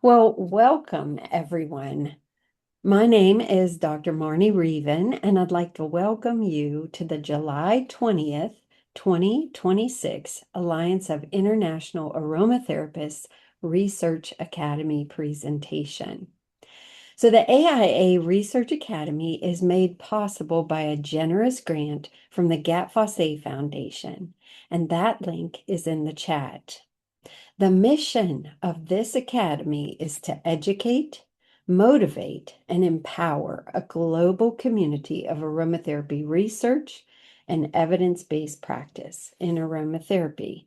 Well, welcome everyone. My name is Dr. Marnie Reven, and I'd like to welcome you to the July 20th, 2026 Alliance of International Aromatherapists Research Academy presentation. So the AIA Research Academy is made possible by a generous grant from the Gat Fossé Foundation, and that link is in the chat. The mission of this academy is to educate, motivate, and empower a global community of aromatherapy research and evidence-based practice in aromatherapy.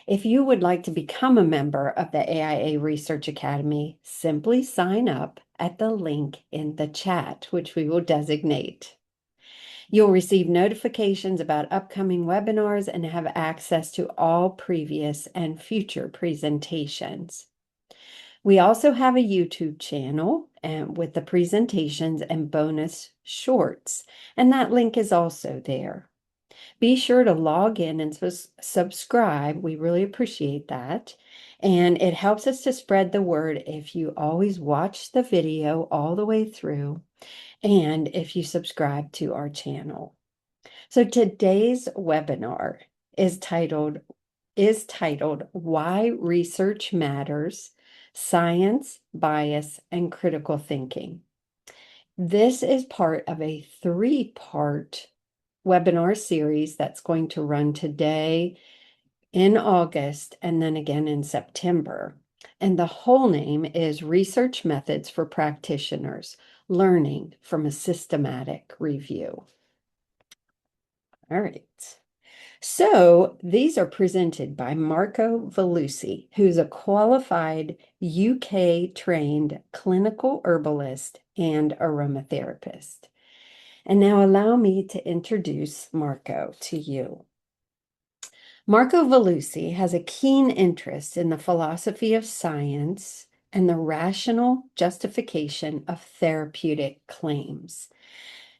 If you would like to become a member of the AIA Research Academy, simply sign up at the link in the chat, which we will designate. You'll receive notifications about upcoming webinars and have access to all previous and future presentations. We also have a YouTube channel with the presentations and bonus shorts, and that link is also there. Be sure to log in and subscribe. We really appreciate that. And it helps us to spread the word if you always watch the video all the way through and if you subscribe to our channel. So today's webinar is titled Why Research Matters, Science, Bias, and Critical Thinking. This is part of a three-part webinar series that's going to run today in August and then again in September. And the whole name is Research Methods for Practitioners, Learning from a Systematic Review. All right. So these are presented by Marco Valussi, who's a qualified UK-trained clinical herbalist and aromatherapist. And now allow me to introduce Marco to you. Marco Valussi has a keen interest in the philosophy of science and the rational justification of therapeutic claims.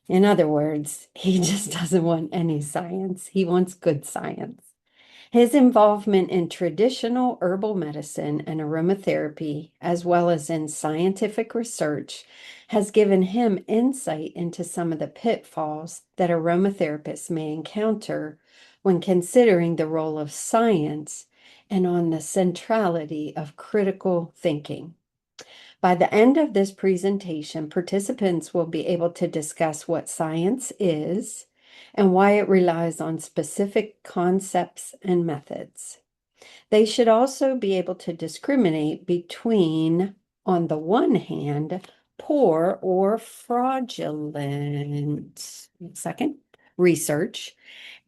In other words, he just doesn't want any science. He wants good science. His involvement in traditional herbal medicine and aromatherapy, as well as in scientific research, has given him insight into some of the pitfalls that aromatherapists may encounter when considering the role of science and on the centrality of critical thinking. By the end of this presentation, participants will be able to discuss what science is and why it relies on specific concepts and methods. They should also be able to discriminate between, on the one hand, poor or fraudulent research,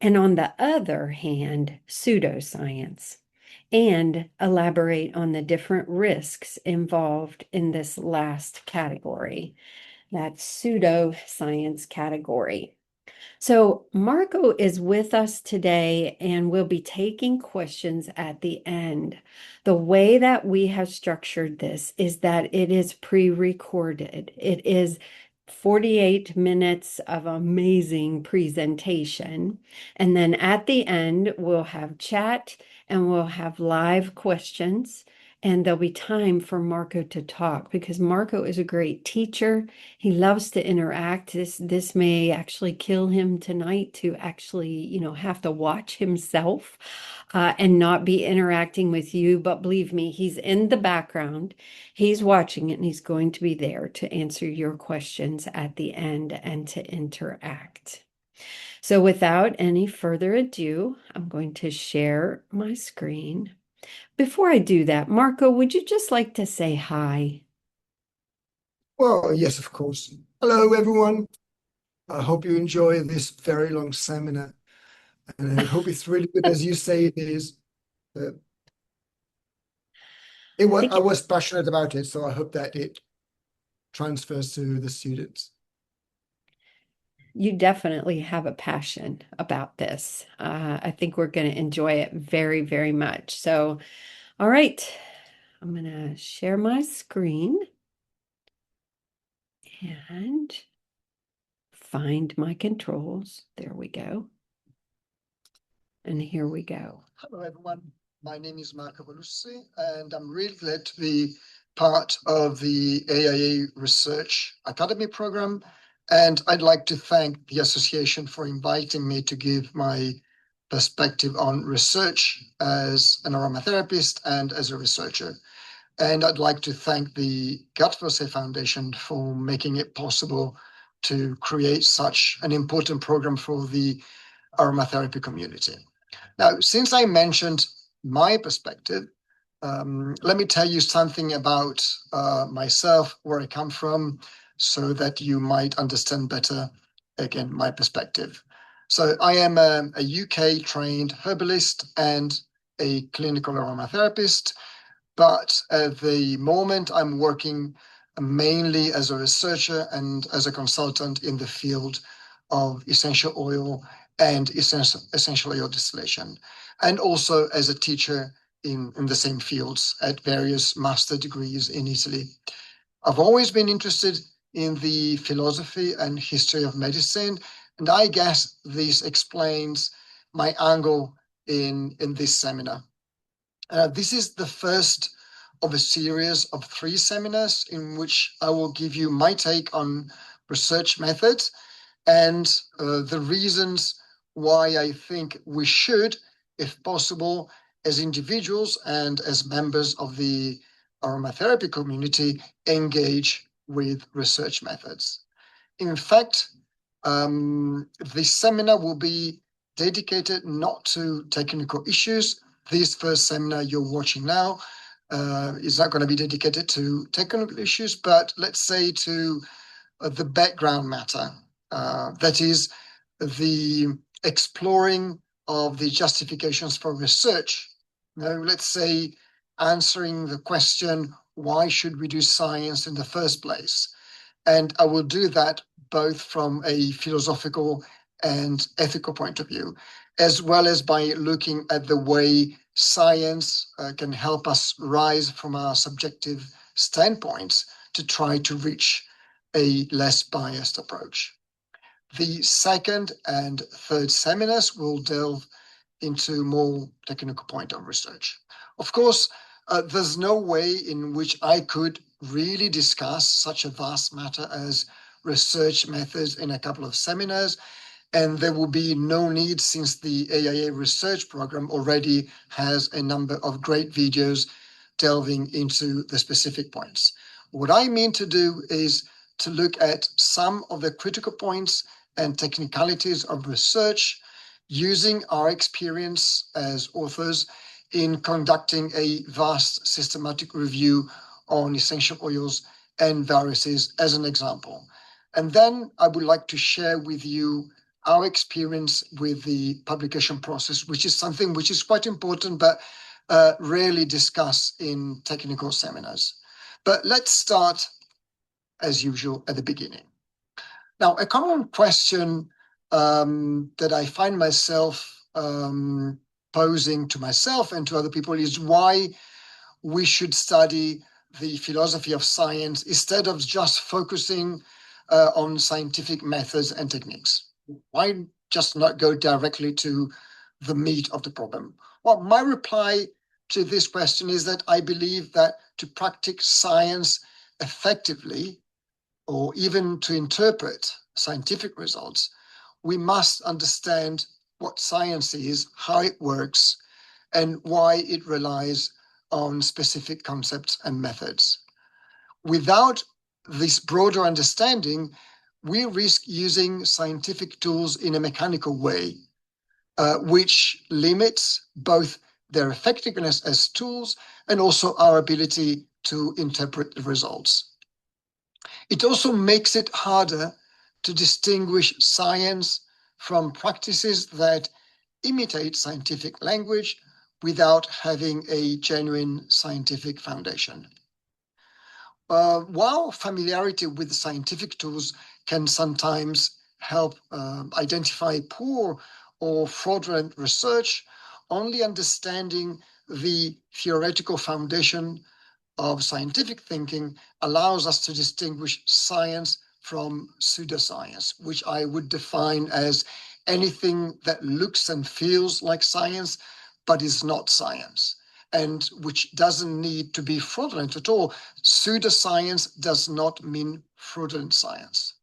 and on the other hand, pseudoscience, and elaborate on the different risks involved in this last category, that pseudoscience category. So Marco is with us today and we'll be taking questions at the end. The way that we have structured this is that it is pre-recorded. It is 48 minutes of amazing presentation. And then at the end, we'll have chat and we'll have live questions. And there'll be time for Marco to talk because Marco is a great teacher. He loves to interact. This may actually kill him tonight to actually, have to watch himself and not be interacting with you. But believe me, he's in the background. He's watching it and he's going to be there to answer your questions at the end and to interact. So without any further ado, I'm going to share my screen. Before I do that, Marco, would you just like to say hi? Well, yes, of course. Hello, everyone. I hope you enjoy this very long seminar, and I hope it's really good as you say it is. Uh, I was passionate about it, so I hope that it transfers to the students. You definitely have a passion about this. I think we're going to enjoy it very, very much. So, all right, I'm going to share my screen and find my controls. There we go. And here we go. Hello, everyone. My name is Marco Valussi, and I'm really glad to be part of the AIA Research Academy program, and I'd like to thank the association for inviting me to give my perspective on research as an aromatherapist and as a researcher. And I'd like to thank the Valussi Foundation for making it possible to create such an important program for the aromatherapy community. Now, since I mentioned my perspective, let me tell you something about myself, where I come from, so that you might understand better, again, my perspective. So I am a UK trained herbalist and a clinical aromatherapist, but at the moment I'm working mainly as a researcher and as a consultant in the field of essential oil and essential oil distillation, and also as a teacher in the same fields at various master degrees in Italy. I've always been interested in the philosophy and history of medicine, and I guess this explains my angle in this seminar. This is the first of a series of 3 seminars in which I will give you my take on research methods and the reasons why I think we should, if possible, as individuals and as members of the aromatherapy community, engage with research methods. In fact, this seminar will be dedicated not to technical issues. This first seminar you're watching now is not going to be dedicated to technical issues, but let's say to the background matter. That is the exploring of the justifications for research. Now, let's say answering the question, why should we do science in the first place? And I will do that both from a philosophical and ethical point of view, as well as by looking at the way science can help us rise from our subjective standpoints to try to reach a less biased approach. The second and third seminars will delve into more technical point of research. Of course, there's no way in which I could really discuss such a vast matter as research methods in a couple of seminars, and there will be no need since the AIA research program already has a number of great videos delving into the specific points. What I mean to do is to look at some of the critical points and technicalities of research using our experience as authors in conducting a vast systematic review on essential oils and viruses as an example. And then I would like to share with you our experience with the publication process, which is something which is quite important, but rarely discussed in technical seminars. But let's start, as usual, at the beginning. Now, a common question that I find myself posing to myself and to other people is why we should study the philosophy of science instead of just focusing on scientific methods and techniques. Why just not go directly to the meat of the problem? Well, my reply to this question is that I believe that to practice science effectively, or even to interpret scientific results, we must understand what science is, how it works, and why it relies on specific concepts and methods. Without this broader understanding, we risk using scientific tools in a mechanical way, which limits both their effectiveness as tools and also our ability to interpret the results. It also makes it harder to distinguish science from practices that imitate scientific language without having a genuine scientific foundation. While familiarity with scientific tools can sometimes help identify poor or fraudulent research, only understanding the theoretical foundation of scientific thinking allows us to distinguish science from pseudoscience, which I would define as anything that looks and feels like science, but is not science. and which doesn't need to be fraudulent at all. Pseudoscience does not mean fraudulent science.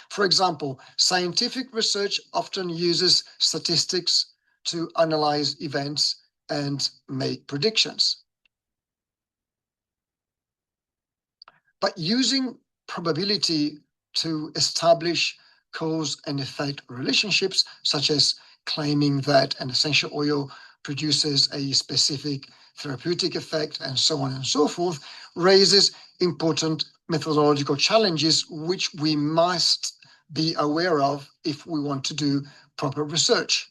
For example, scientific research often uses statistics to analyze events and make predictions. But using probability to establish cause and effect relationships, such as claiming that an essential oil produces a specific therapeutic effect and so on and so forth, raises important methodological challenges which we must be aware of if we want to do proper research.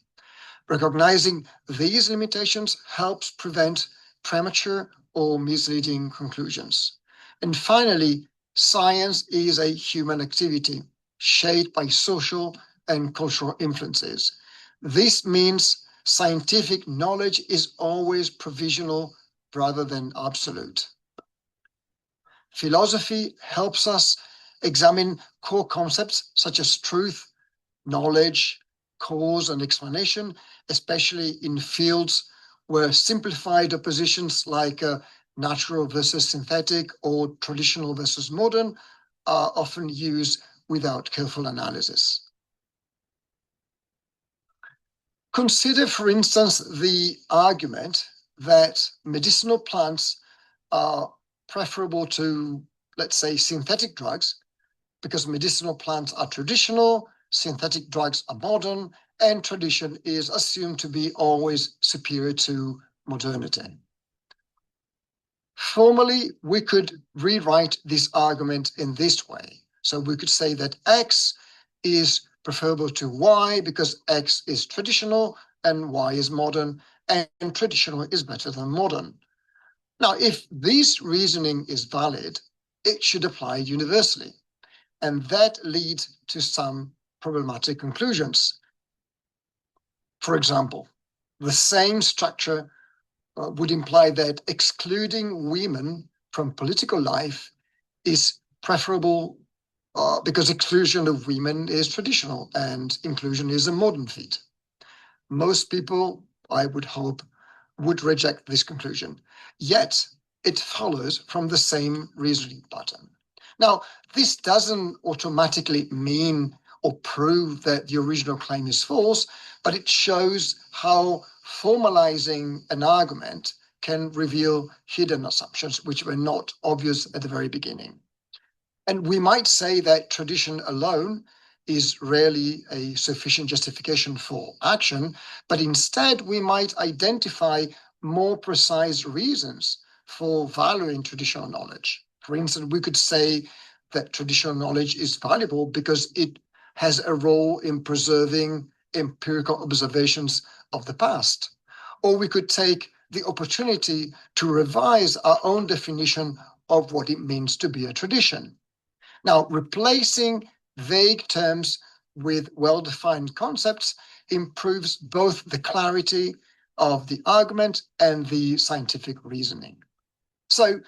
Recognizing these limitations helps prevent premature or misleading conclusions. And finally, science is a human activity shaped by social and cultural influences. This means scientific knowledge is always provisional rather than absolute. Philosophy helps us examine core concepts such as truth, knowledge, cause, and explanation, especially in fields where simplified oppositions like natural versus synthetic or traditional versus modern are often used without careful analysis. Consider, for instance, the argument that medicinal plants are preferable to, let's say, synthetic drugs because medicinal plants are traditional, synthetic drugs are modern, and tradition is assumed to be always superior to modernity. Formally, we could rewrite this argument in this way. So we could say that X is preferable to Y because X is traditional and Y is modern, and traditional is better than modern. Now, if this reasoning is valid, it should apply universally. And that leads to some problematic conclusions. For example, the same structure would imply that excluding women from political life is preferable because exclusion of women is traditional and inclusion is a modern feat. Most people, I would hope, would reject this conclusion. Yet, it follows from the same reasoning pattern. Now, this doesn't automatically mean or prove that the original claim is false, but it shows how formalizing an argument can reveal hidden assumptions which were not obvious at the very beginning. And we might say that tradition alone is rarely a sufficient justification for action, but instead we might identify more precise reasons for valuing traditional knowledge. For instance, we could say that traditional knowledge is valuable because it has a role in preserving empirical observations of the past. Or we could take the opportunity to revise our own definition of what it means to be a tradition. Now, replacing vague terms with well-defined concepts improves both the clarity of the argument and the scientific reasoning. So,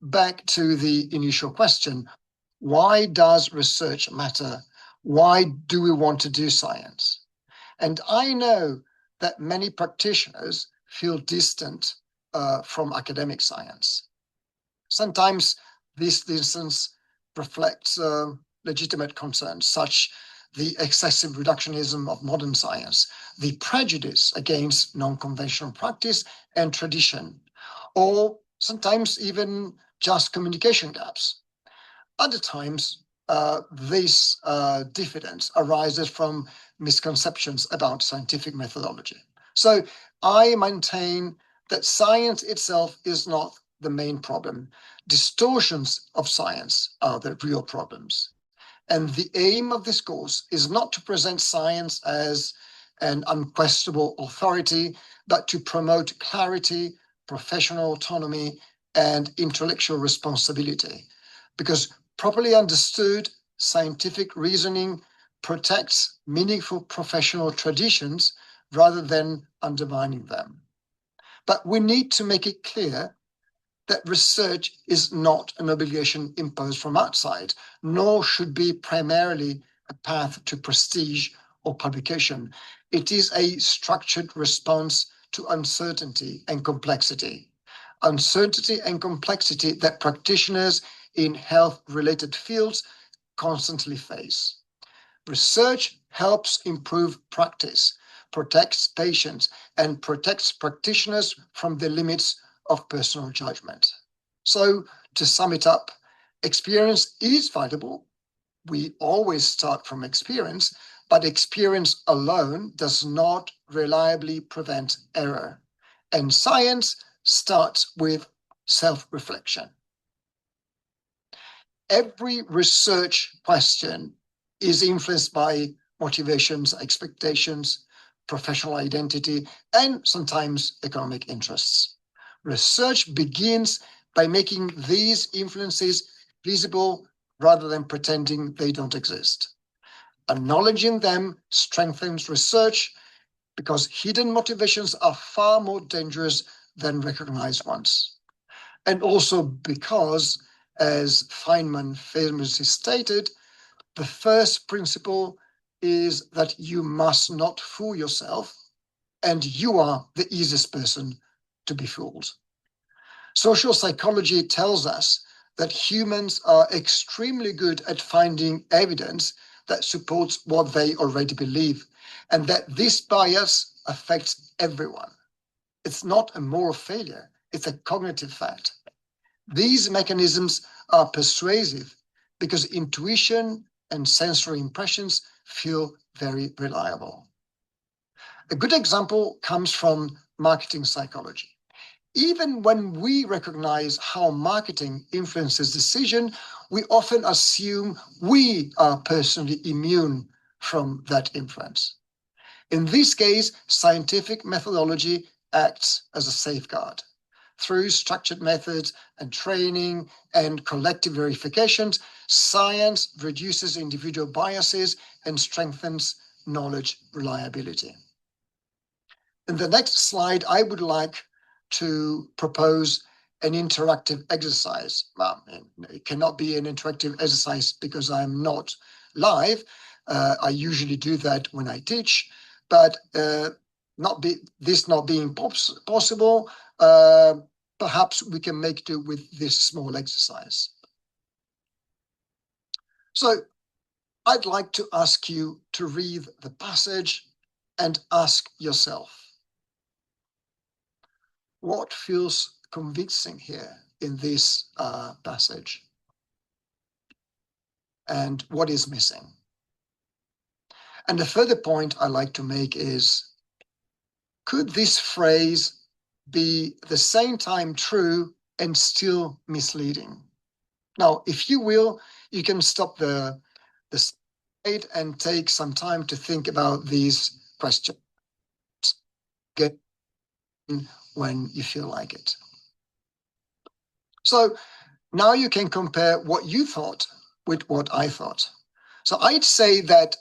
back to the initial question, why does research matter? Why do we want to do science? And I know that many practitioners feel distant from academic science. Sometimes this distance reflects legitimate concerns, such the excessive reductionism of modern science, the prejudice against non-conventional practice and tradition, or sometimes even just communication gaps. Other times, this diffidence arises from misconceptions about scientific methodology. So I maintain that science itself is not the main problem. Distortions of science are the real problems. And the aim of this course is not to present science as an unquestionable authority, but to promote clarity, professional autonomy, and intellectual responsibility. Because properly understood, scientific reasoning protects meaningful professional traditions rather than undermining them. But we need to make it clear that research is not an obligation imposed from outside, nor should be primarily a path to prestige or publication. It is a structured response to uncertainty and complexity. uncertainty and complexity that practitioners in health-related fields constantly face. Research helps improve practice, protects patients, and protects practitioners from the limits of personal judgment. So, to sum it up, experience is valuable. We always start from experience, but experience alone does not reliably prevent error. And science starts with self-reflection. Every research question is influenced by motivations, expectations, professional identity, and sometimes economic interests. Research begins by making these influences visible rather than pretending they don't exist. Acknowledging them strengthens research because hidden motivations are far more dangerous than recognized ones. And also because, as Feynman famously stated, the first principle is that you must not fool yourself, and you are the easiest person to be fooled. Social psychology tells us that humans are extremely good at finding evidence that supports what they already believe, and that this bias affects everyone. It's not a moral failure, it's a cognitive fact. These mechanisms are persuasive because intuition and sensory impressions feel very reliable. A good example comes from marketing psychology. Even when we recognize how marketing influences decision, we often assume we are personally immune from that influence. In this case, scientific methodology acts as a safeguard. Through structured methods and training and collective verifications, science reduces individual biases and strengthens knowledge reliability. In the next slide, I would like to propose an interactive exercise. Well, it cannot be an interactive exercise because I'm not live. I usually do that when I teach, but this not being possible, perhaps we can make do with this small exercise. So I'd like to ask you to read the passage and ask yourself, what feels convincing here in this passage? And what is missing? And the further point I like to make is, could this phrase be at the same time true and still misleading? Now, if you will, you can stop the slide and take some time to think about these questions. Get when you feel like it. So now you can compare what you thought with what I thought. So I'd say that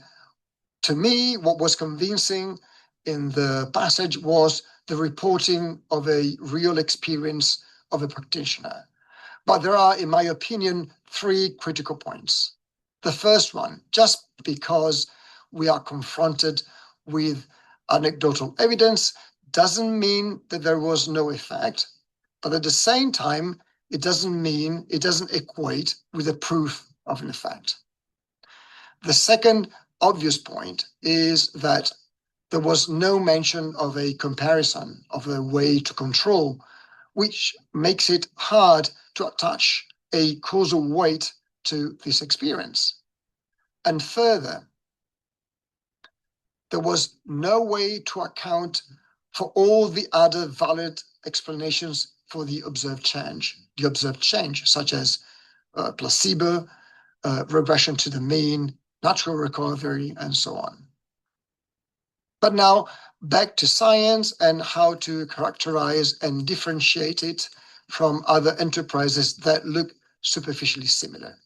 to me, what was convincing in the passage was the reporting of a real experience of a practitioner. But there are, in my opinion, three critical points. The first one, just because we are confronted with anecdotal evidence doesn't mean that there was no effect, but at the same time, it doesn't equate with a proof of an effect. The second obvious point is that there was no mention of a comparison of a way to control, which makes it hard to attach a causal weight to this experience. And further, there was no way to account for all the other valid explanations for the observed change, such as placebo, regression to the mean, natural recovery, and so on. But now back to science and how to characterize and differentiate it from other enterprises that look superficially similar.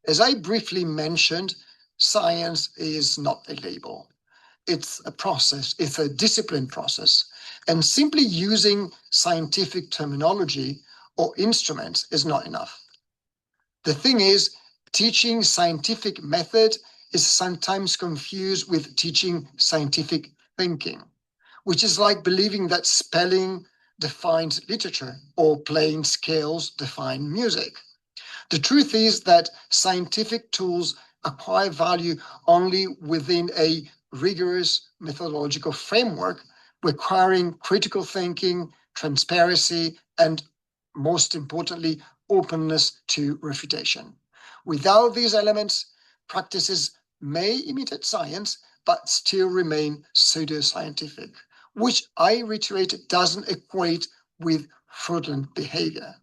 As I briefly mentioned, science is not a label. It's a process, it's a disciplined process. And simply using scientific terminology or instruments is not enough. The thing is, teaching scientific method is sometimes confused with teaching scientific thinking, which is like believing that spelling defines literature or playing scales define music. The truth is that scientific tools acquire value only within a rigorous methodological framework requiring critical thinking, transparency, and most importantly, openness to refutation. Without these elements, practices may imitate science, but still remain pseudoscientific, which I reiterate doesn't equate with fraudulent behavior.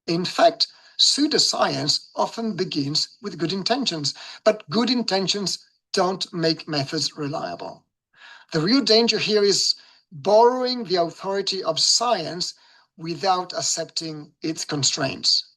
In fact, pseudoscience often begins with good intentions, but good intentions don't make methods reliable. The real danger here is borrowing the authority of science without accepting its constraints.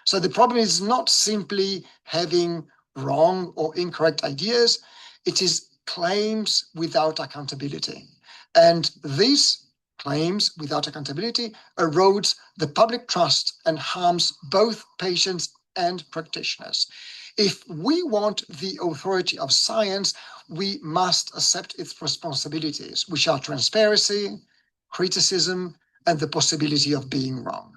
So the problem is not simply having wrong or incorrect ideas, it is claims without accountability. And these claims without accountability erodes the public trust and harms both patients and practitioners. If we want the authority of science, we must accept its responsibilities, which are transparency, criticism, and the possibility of being wrong.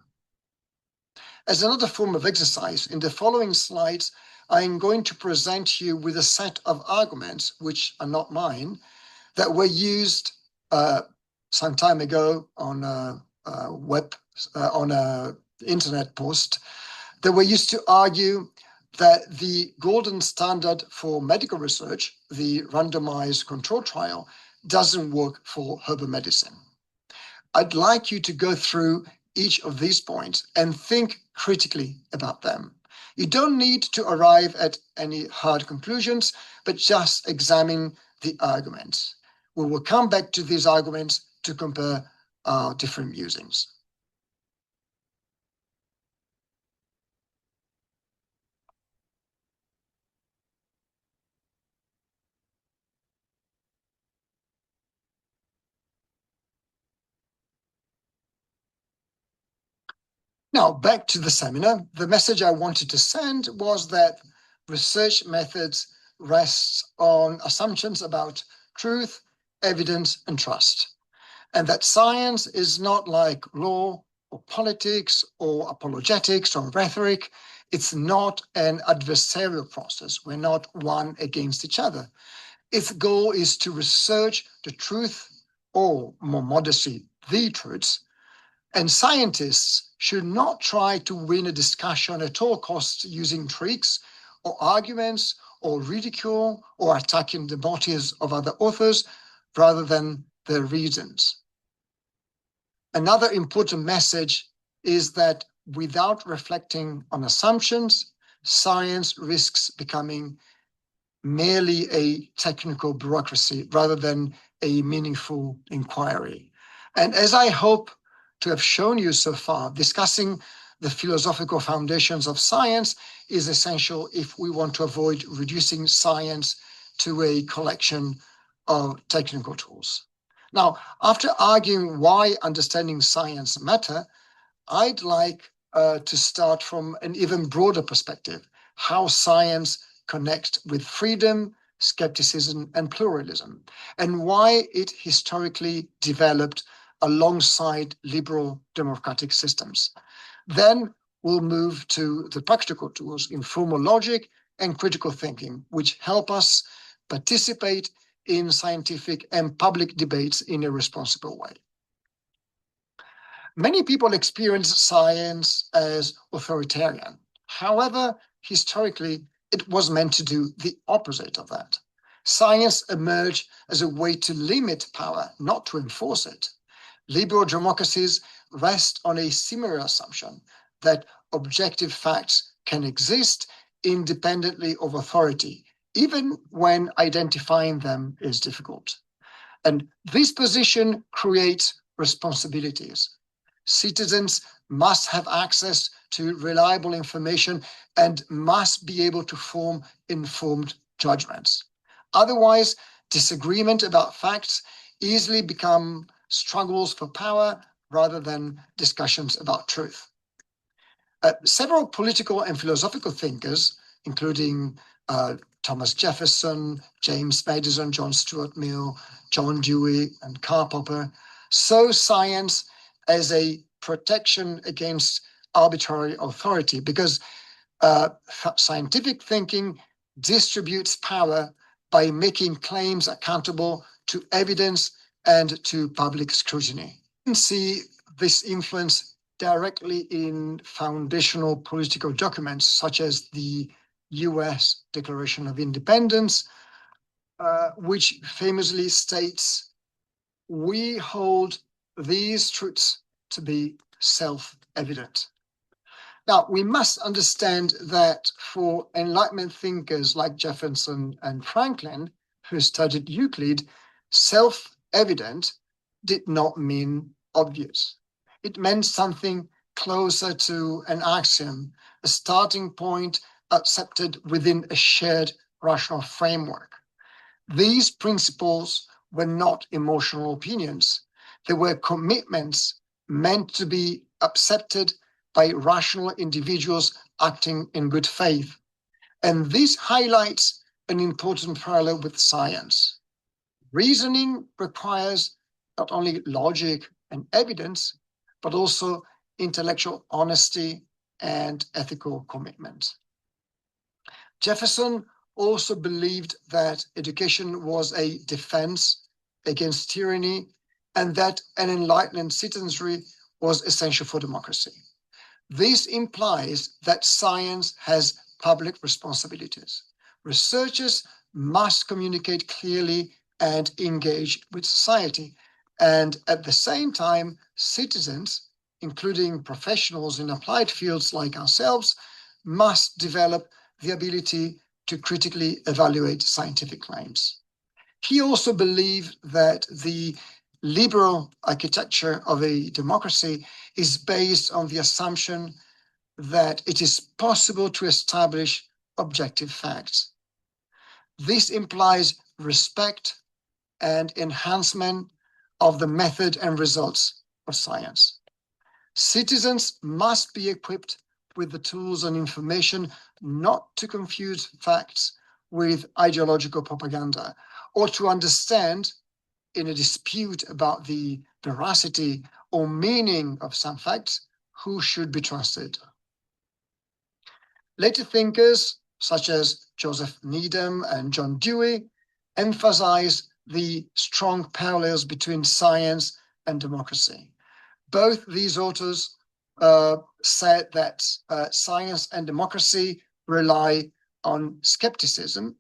As another form of exercise, in the following slides, I am going to present you with a set of arguments, which are not mine, that were used some time ago on a internet post that were used to argue that the golden standard for medical research, the randomized control trial, doesn't work for herbal medicine. I'd like you to go through each of these points and think critically about them. You don't need to arrive at any hard conclusions, but just examine the arguments. We will come back to these arguments to compare our different musings. Now, back to the seminar. The message I wanted to send was that research methods rests on assumptions about truth, evidence, and trust, and that science is not like law or politics or apologetics or rhetoric. It's not an adversarial process. We're not one against each other. Its goal is to research the truth, or more modestly, the truths. And scientists should not try to win a discussion at all costs using tricks or arguments or ridicule or attacking the motives of other authors rather than their reasons. Another important message is that without reflecting on assumptions, science risks becoming merely a technical bureaucracy rather than a meaningful inquiry. And as I hope to have shown you so far, discussing the philosophical foundations of science is essential if we want to avoid reducing science to a collection of technical tools. Now, after arguing why understanding science matter, I'd like to start from an even broader perspective, how science connects with freedom, skepticism, and pluralism, and why it historically developed alongside liberal democratic systems. Then we'll move to the practical tools, informal logic and critical thinking, which help us participate in scientific and public debates in a responsible way. Many people experience science as authoritarian. However, historically, it was meant to do the opposite of that. Science emerged as a way to limit power, not to enforce it. Liberal democracies rest on a similar assumption that objective facts can exist independently of authority, even when identifying them is difficult. And this position creates responsibilities. Citizens must have access to reliable information and must be able to form informed judgments. Otherwise, disagreement about facts easily become struggles for power rather than discussions about truth. Several political and philosophical thinkers, including Thomas Jefferson, James Madison, John Stuart Mill, John Dewey, and Karl Popper, saw science as a protection against arbitrary authority, because scientific thinking distributes power by making claims accountable to evidence and to public scrutiny. You can see this influence directly in foundational political documents such as the US Declaration of Independence, which famously states, "We hold these truths to be self-evident." Now, we must understand that for Enlightenment thinkers like Jefferson and Franklin, who studied Euclid, self-evident did not mean obvious. It meant something closer to an axiom, a starting point accepted within a shared rational framework. These principles were not emotional opinions. They were commitments meant to be accepted by rational individuals acting in good faith. And this highlights an important parallel with science. Reasoning requires not only logic and evidence, but also intellectual honesty and ethical commitment. Jefferson also believed that education was a defense against tyranny and that an enlightened citizenry was essential for democracy. This implies that science has public responsibilities. Researchers must communicate clearly and engage with society. And at the same time, citizens, including professionals in applied fields like ourselves, must develop the ability to critically evaluate scientific claims. He also believed that the liberal architecture of a democracy is based on the assumption that it is possible to establish objective facts. This implies respect and enhancement of the method and results of science. Citizens must be equipped with the tools and information not to confuse facts with ideological propaganda, or to understand, in a dispute about the veracity or meaning of some facts, who should be trusted. Later thinkers, such as Joseph Needham and John Dewey, emphasize the strong parallels between science and democracy. Both these authors said that science and democracy rely on skepticism,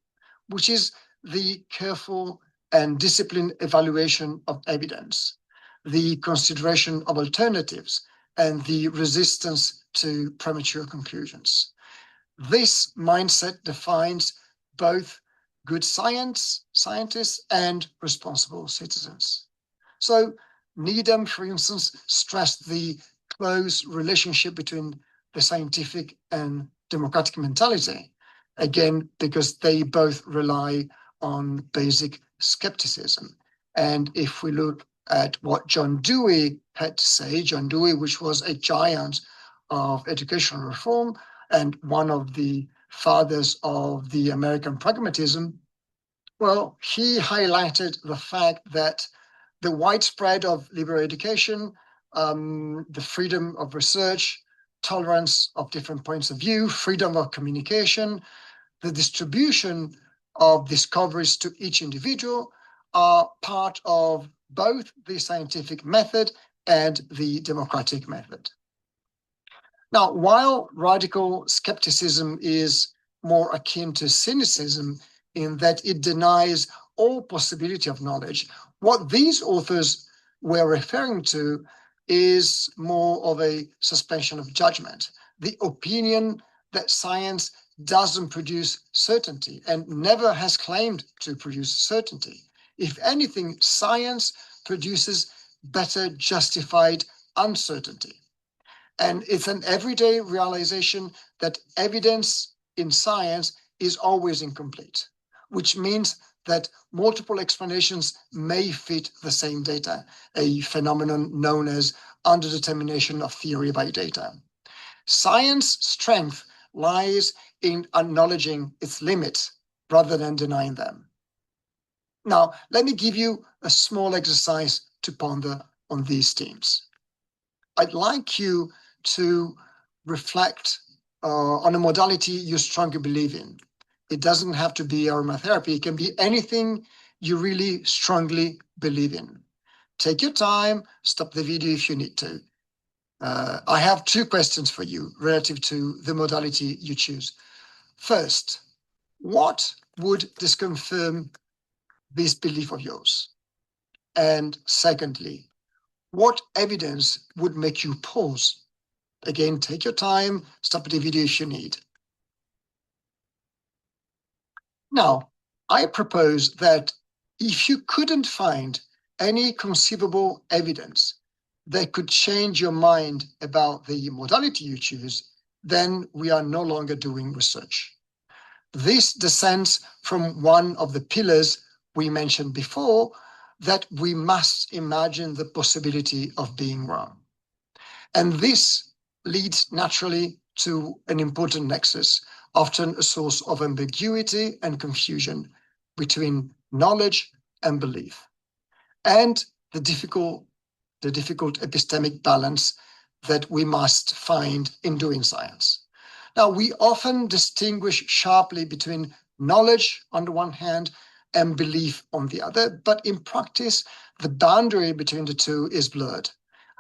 which is the careful and disciplined evaluation of evidence, the consideration of alternatives, and the resistance to premature conclusions. This mindset defines both good scientists and responsible citizens. So Needham, for instance, stressed the close relationship between the scientific and democratic mentality, again, because they both rely on basic skepticism. And if we look at what John Dewey had to say, John Dewey, which was a giant of educational reform and one of the fathers of the American pragmatism, well, he highlighted the fact that the widespread of liberal education, the freedom of research, tolerance of different points of view, freedom of communication, the distribution of discoveries to each individual are part of both the scientific method and the democratic method. Now, while radical skepticism is more akin to cynicism in that it denies all possibility of knowledge, what these authors were referring to is more of a suspension of judgment, the opinion that science doesn't produce certainty and never has claimed to produce certainty. If anything, science produces better justified uncertainty. And it's an everyday realization that evidence in science is always incomplete, which means that multiple explanations may fit the same data, a phenomenon known as underdetermination of theory by data. Science's strength lies in acknowledging its limits rather than denying them. Now, let me give you a small exercise to ponder on these themes. I'd like you to reflect on a modality you strongly believe in. It doesn't have to be aromatherapy. It can be anything you really strongly believe in. Take your time, stop the video if you need to. I have two questions for you relative to the modality you choose. First, what would disconfirm this belief of yours? And secondly, what evidence would make you pause? Again, take your time, stop the video if you need. Now, I propose that if you couldn't find any conceivable evidence that could change your mind about the modality you choose, then we are no longer doing research. This descends from one of the pillars we mentioned before, that we must imagine the possibility of being wrong. And this leads naturally to an important nexus, often a source of ambiguity and confusion between knowledge and belief, and the difficult epistemic balance that we must find in doing science. Now, we often distinguish sharply between knowledge on the one hand and belief on the other, but in practice, the boundary between the two is blurred.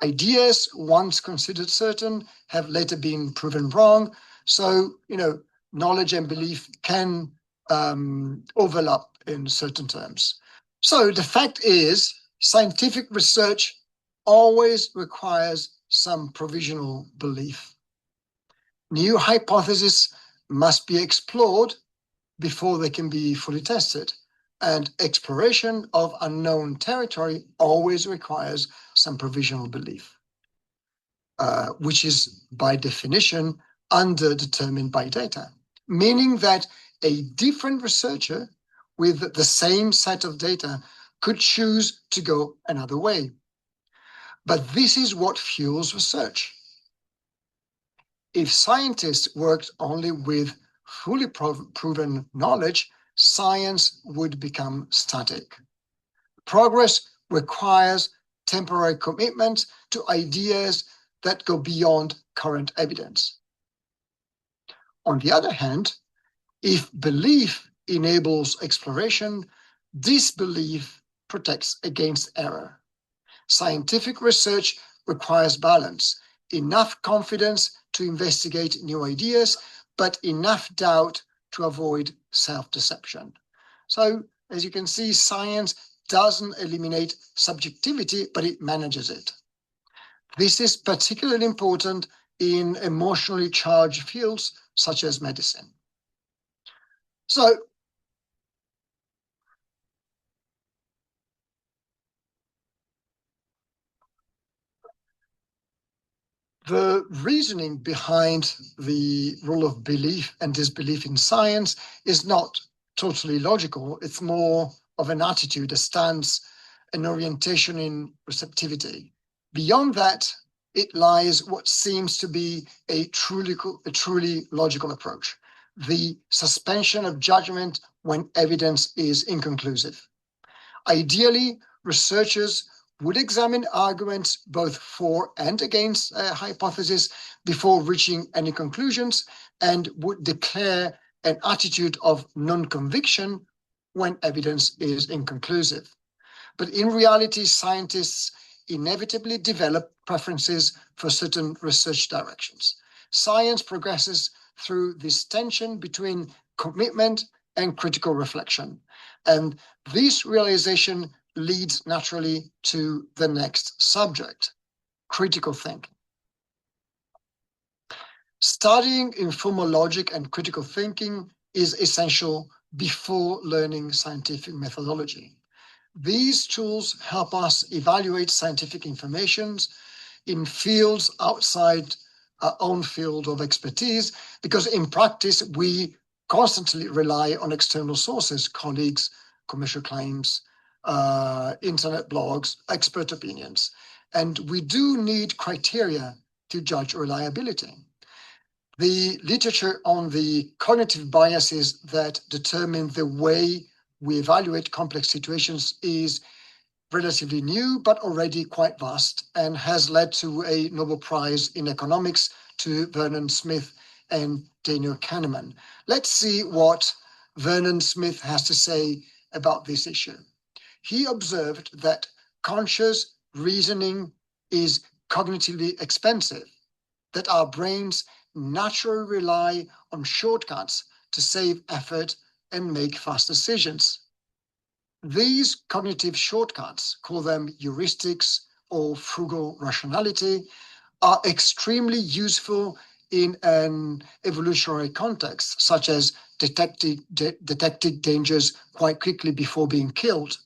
Ideas once considered certain have later been proven wrong. So, knowledge and belief can overlap in certain terms. So the fact is, scientific research always requires some provisional belief. New hypotheses must be explored before they can be fully tested. And exploration of unknown territory always requires some provisional belief, which is by definition underdetermined by data, meaning that a different researcher with the same set of data could choose to go another way. But this is what fuels research. If scientists worked only with fully proven knowledge, science would become static. Progress requires temporary commitment to ideas that go beyond current evidence. On the other hand, if belief enables exploration, disbelief protects against error. Scientific research requires balance, enough confidence to investigate new ideas, but enough doubt to avoid self-deception. So, as you can see, science doesn't eliminate subjectivity, but it manages it. This is particularly important in emotionally charged fields such as medicine. So, the reasoning behind the role of belief and disbelief in science is not totally logical. It's more of an attitude, a stance, an orientation in receptivity. Beyond that, it lies what seems to be a truly logical approach, the suspension of judgment when evidence is inconclusive. Ideally, researchers would examine arguments both for and against a hypothesis before reaching any conclusions, and would declare an attitude of non-conviction when evidence is inconclusive. But in reality, scientists inevitably develop preferences for certain research directions. Science progresses through this tension between commitment and critical reflection. And this realization leads naturally to the next subject, critical thinking. Studying informal logic and critical thinking is essential before learning scientific methodology. These tools help us evaluate scientific information in fields outside our own field of expertise, because in practice, we constantly rely on external sources, colleagues, commercial claims, internet blogs, expert opinions. And we do need criteria to judge reliability. The literature on the cognitive biases that determine the way we evaluate complex situations is relatively new, but already quite vast, and has led to a Nobel Prize in economics to Vernon Smith and Daniel Kahneman. Let's see what Vernon Smith has to say about this issue. He observed that conscious reasoning is cognitively expensive, that our brains naturally rely on shortcuts to save effort and make fast decisions. These cognitive shortcuts, call them heuristics or frugal rationality, are extremely useful in an evolutionary context, such as detecting dangers quite quickly before being killed.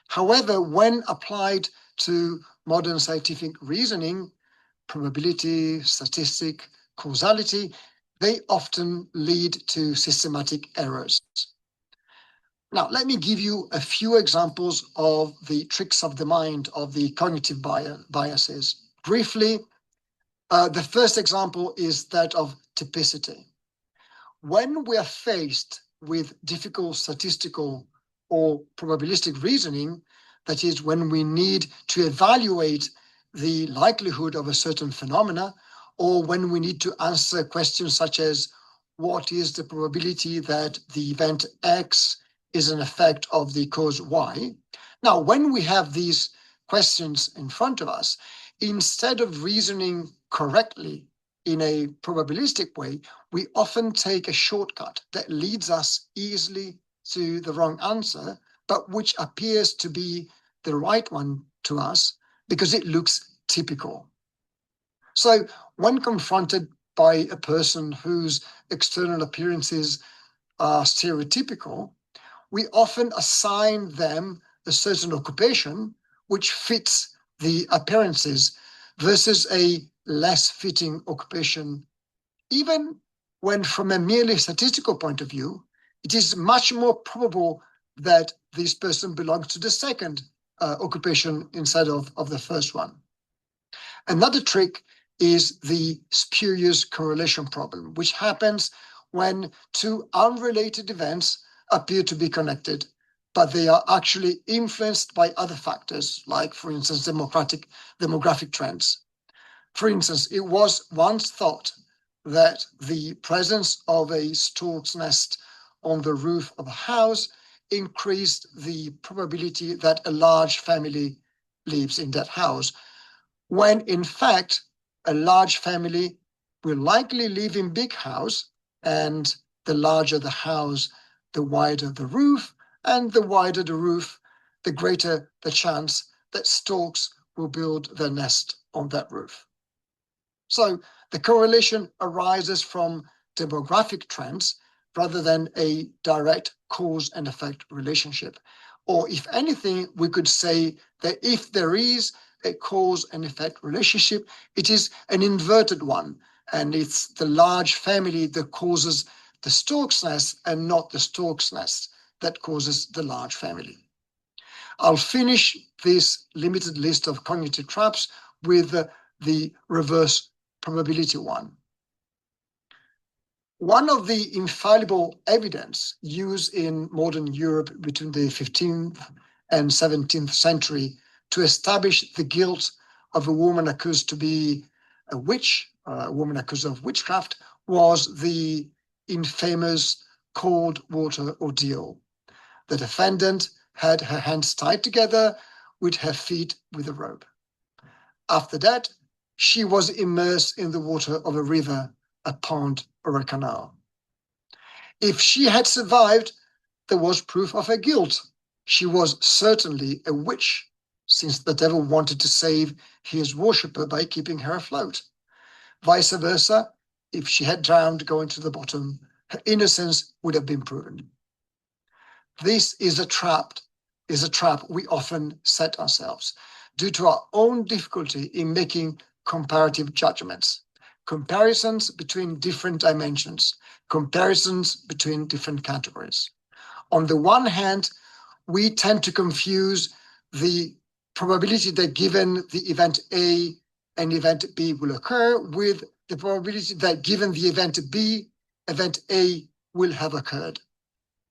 However, when applied to modern scientific reasoning, probability, statistic, causality, they often lead to systematic errors. Now, let me give you a few examples of the tricks of the mind, of the cognitive biases. Briefly, the first example is that of typicity. When we are faced with difficult statistical or probabilistic reasoning, that is, when we need to evaluate the likelihood of a certain phenomena, or when we need to answer questions such as, what is the probability that the event X is an effect of the cause Y? Now, when we have these questions in front of us, instead of reasoning correctly in a probabilistic way, we often take a shortcut that leads us easily to the wrong answer, but which appears to be the right one to us because it looks typical. So when confronted by a person whose external appearances are stereotypical, we often assign them a certain occupation which fits the appearances versus a less fitting occupation. Even when from a merely statistical point of view, it is much more probable that this person belongs to the second occupation instead of the first one. Another trick is the spurious correlation problem, which happens when two unrelated events appear to be connected, but they are actually influenced by other factors, like, for instance, demographic trends. For instance, it was once thought that the presence of a stork's nest on the roof of a house increased the probability that a large family lives in that house, when in fact, a large family will likely live in big house, and the larger the house, the wider the roof, and the wider the roof, the greater the chance that storks will build their nest on that roof. So the correlation arises from demographic trends rather than a direct cause and effect relationship. Or if anything, we could say that if there is a cause and effect relationship, it is an inverted one. And it's the large family that causes the stork's nest and not the stork's nest that causes the large family. I'll finish this limited list of cognitive traps with the reverse probability one. One of the infallible evidence used in modern Europe between the 15th and 17th century to establish the guilt of a woman accused to be a witch, a woman accused of witchcraft, was the infamous cold water ordeal. The defendant had her hands tied together with her feet with a rope. After that, she was immersed in the water of a river, a pond, or a canal. If she had survived, there was proof of her guilt. She was certainly a witch, since the devil wanted to save his worshipper by keeping her afloat. Vice versa, if she had drowned going to the bottom, her innocence would have been proven. This is a trap we often set ourselves due to our own difficulty in making comparative judgments, comparisons between different dimensions, comparisons between different categories. On the one hand, we tend to confuse the probability that given the event A, an event B will occur with the probability that given the event B, event A will have occurred.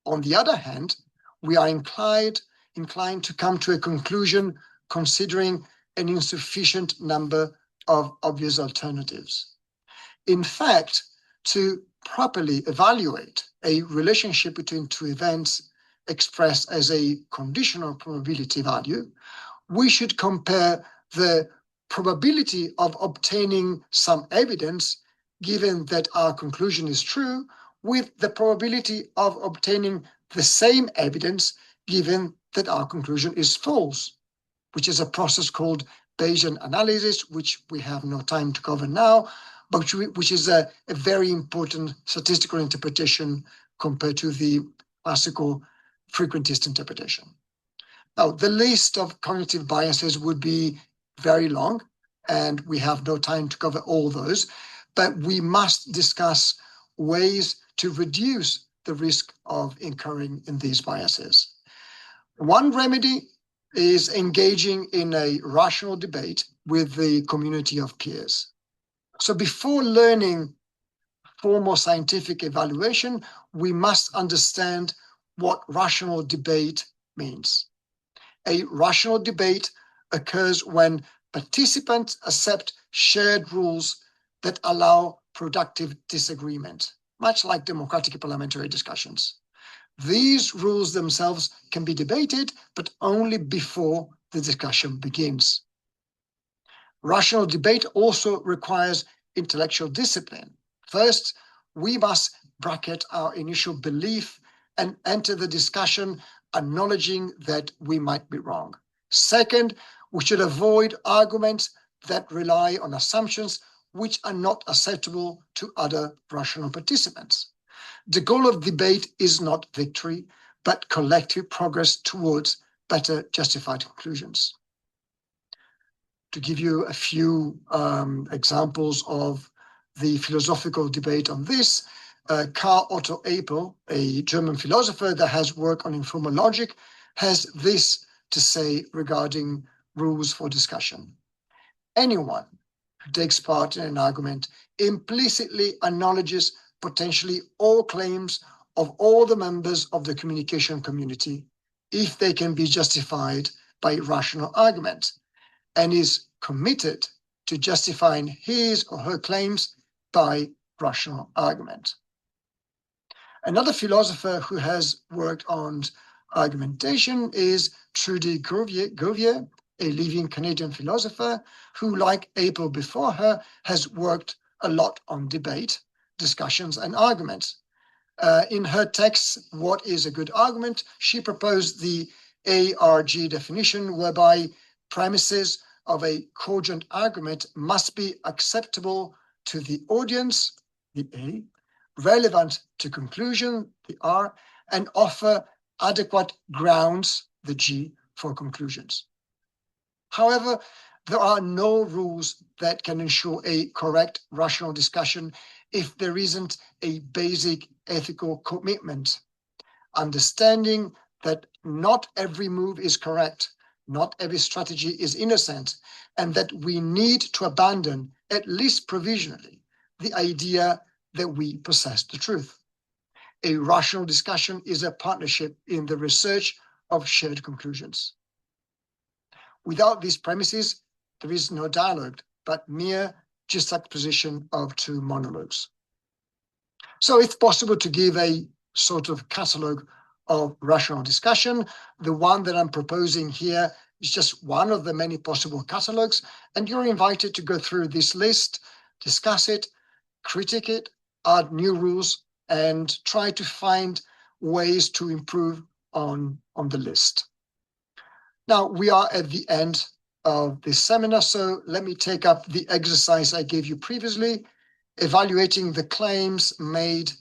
On the other hand, we are inclined inclined to come to a conclusion considering an insufficient number of obvious alternatives. In fact, to properly evaluate a relationship between two events expressed as a conditional probability value, we should compare the probability of obtaining some evidence, given that our conclusion is true, with the probability of obtaining the same evidence, given that our conclusion is false, which is a process called Bayesian analysis, which we have no time to cover now, but which is a very important statistical interpretation compared to the classical frequentist interpretation. Now, the list of cognitive biases would be very long, and we have no time to cover all those, but we must discuss ways to reduce the risk of incurring in these biases. One remedy is engaging in a rational debate with the community of peers. So before learning formal scientific evaluation, we must understand what rational debate means. A rational debate occurs when participants accept shared rules that allow productive disagreement, much like democratic parliamentary discussions. These rules themselves can be debated, but only before the discussion begins. Rational debate also requires intellectual discipline. First, we must bracket our initial belief and enter the discussion acknowledging that we might be wrong. Second, we should avoid arguments that rely on assumptions which are not acceptable to other rational participants. The goal of debate is not victory, but collective progress towards better justified conclusions. To give you a few examples of the philosophical debate on this, Karl Otto Apel, a German philosopher that has worked on informal logic, has this to say regarding rules for discussion. Anyone who takes part in an argument implicitly acknowledges potentially all claims of all the members of the communication community, if they can be justified by rational argument, and is committed to justifying his or her claims by rational argument. Another philosopher who has worked on argumentation is Trudy Gouvier, a living Canadian philosopher who, like Apel before her, has worked a lot on debate, discussions, and arguments. In her text, What is a Good Argument?, she proposed the ARG definition, whereby premises of a cogent argument must be acceptable to the audience, the A, relevant to conclusion, the R, and offer adequate grounds, the G, for conclusions. However, there are no rules that can ensure a correct rational discussion if there isn't a basic ethical commitment, understanding that not every move is correct, not every strategy is innocent, and that we need to abandon, at least provisionally, the idea that we possess the truth. A rational discussion is a partnership in the research of shared conclusions. Without these premises, there is no dialogue, but mere juxtaposition of two monologues. So it's possible to give a sort of catalogue of rational discussion. The one that I'm proposing here is just one of the many possible catalogues, and you're invited to go through this list, discuss it, critique it, add new rules, and try to find ways to improve on the list. Now, we are at the end of this seminar, so let me take up the exercise I gave you previously, evaluating the claims made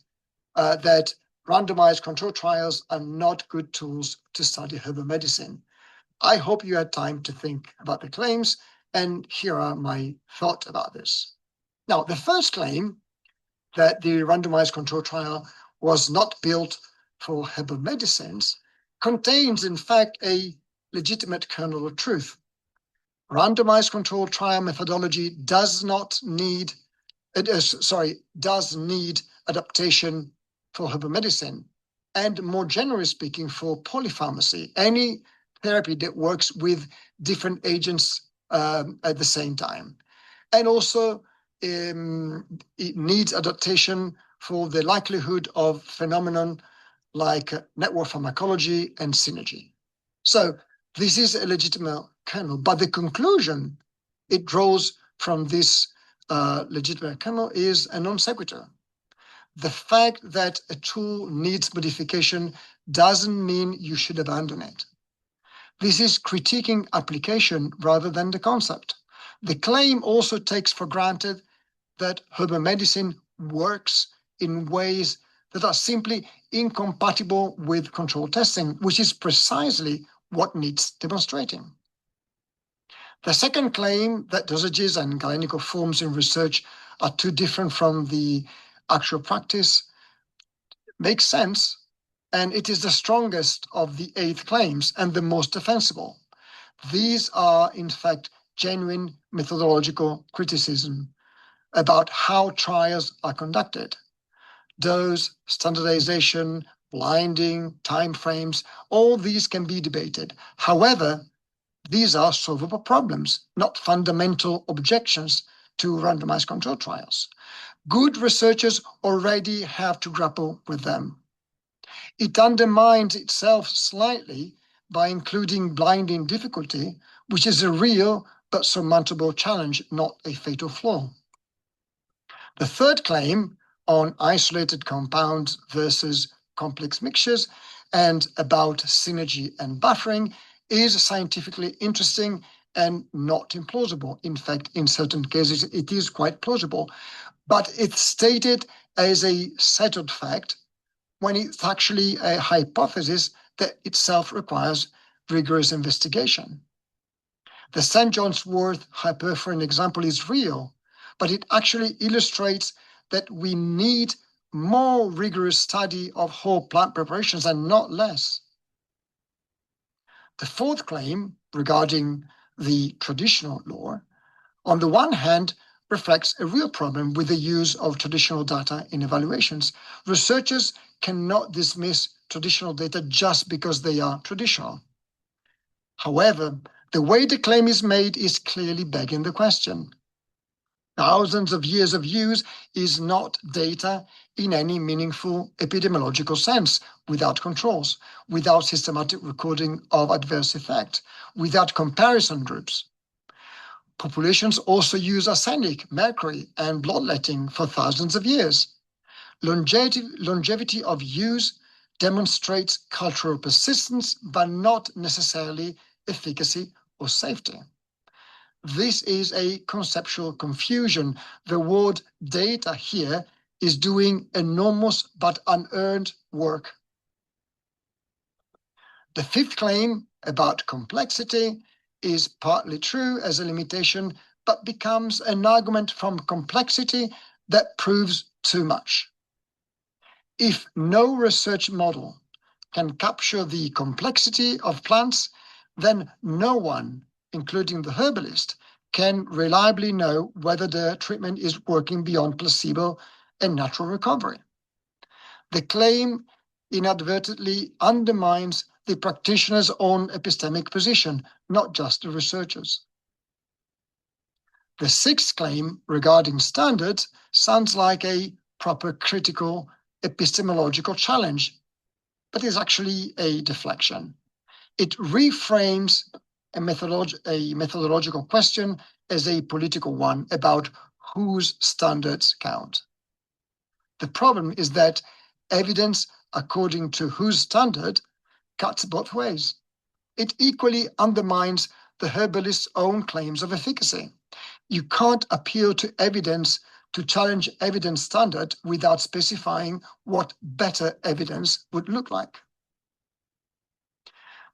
that randomized control trials are not good tools to study herbal medicine. I hope you had time to think about the claims, and here are my thoughts about this. Now, the first claim, that the randomized control trial was not built for herbal medicines, contains, in fact, a legitimate kernel of truth. Randomized control trial methodology does need adaptation for herbal medicine, and more generally speaking, for polypharmacy. Any therapy that works with different agents at the same time. And also, it needs adaptation for the likelihood of phenomenon like network pharmacology and synergy. So this is a legitimate kernel, but the conclusion it draws from this legitimate kernel is a non sequitur. The fact that a tool needs modification doesn't mean you should abandon it. This is critiquing application rather than the concept. The claim also takes for granted that herbal medicine works in ways that are simply incompatible with control testing, which is precisely what needs demonstrating. The second claim that dosages and galenical forms in research are too different from the actual practice makes sense, and it is the strongest of the 8 claims and the most defensible. These are, in fact, genuine methodological criticism about how trials are conducted. Dose, standardization, blinding, timeframes, all these can be debated. However, these are solvable problems, not fundamental objections to randomized control trials. Good researchers already have to grapple with them. It undermines itself slightly by including blinding difficulty, which is a real but surmountable challenge, not a fatal flaw. The third claim on isolated compounds versus complex mixtures and about synergy and buffering is scientifically interesting and not implausible. In fact, in certain cases, it is quite plausible, but it's stated as a settled fact when it's actually a hypothesis that itself requires rigorous investigation. The St. John's wort hyperforin example is real, but it actually illustrates that we need more rigorous study of whole plant preparations and not less. The fourth claim regarding the traditional lore, on the one hand, reflects a real problem with the use of traditional data in evaluations. Researchers cannot dismiss traditional data just because they are traditional. However, the way the claim is made is clearly begging the question. Thousands of years of use is not data in any meaningful epidemiological sense, without controls, without systematic recording of adverse effect, without comparison groups. Populations also use arsenic, mercury, and bloodletting for thousands of years. Longevity of use demonstrates cultural persistence, but not necessarily efficacy or safety. This is a conceptual confusion. The word data here is doing enormous but unearned work. The fifth claim about complexity is partly true as a limitation, but becomes an argument from complexity that proves too much. If no research model can capture the complexity of plants, then no one, including the herbalist, can reliably know whether the treatment is working beyond placebo and natural recovery. The claim inadvertently undermines the practitioner's own epistemic position, not just the researchers. The sixth claim regarding standards sounds like a proper critical epistemological challenge, but is actually a deflection. It reframes a methodological question as a political one about whose standards count. The problem is that evidence according to whose standard cuts both ways. It equally undermines the herbalist's own claims of efficacy. You can't appeal to evidence to challenge evidence standard without specifying what better evidence would look like.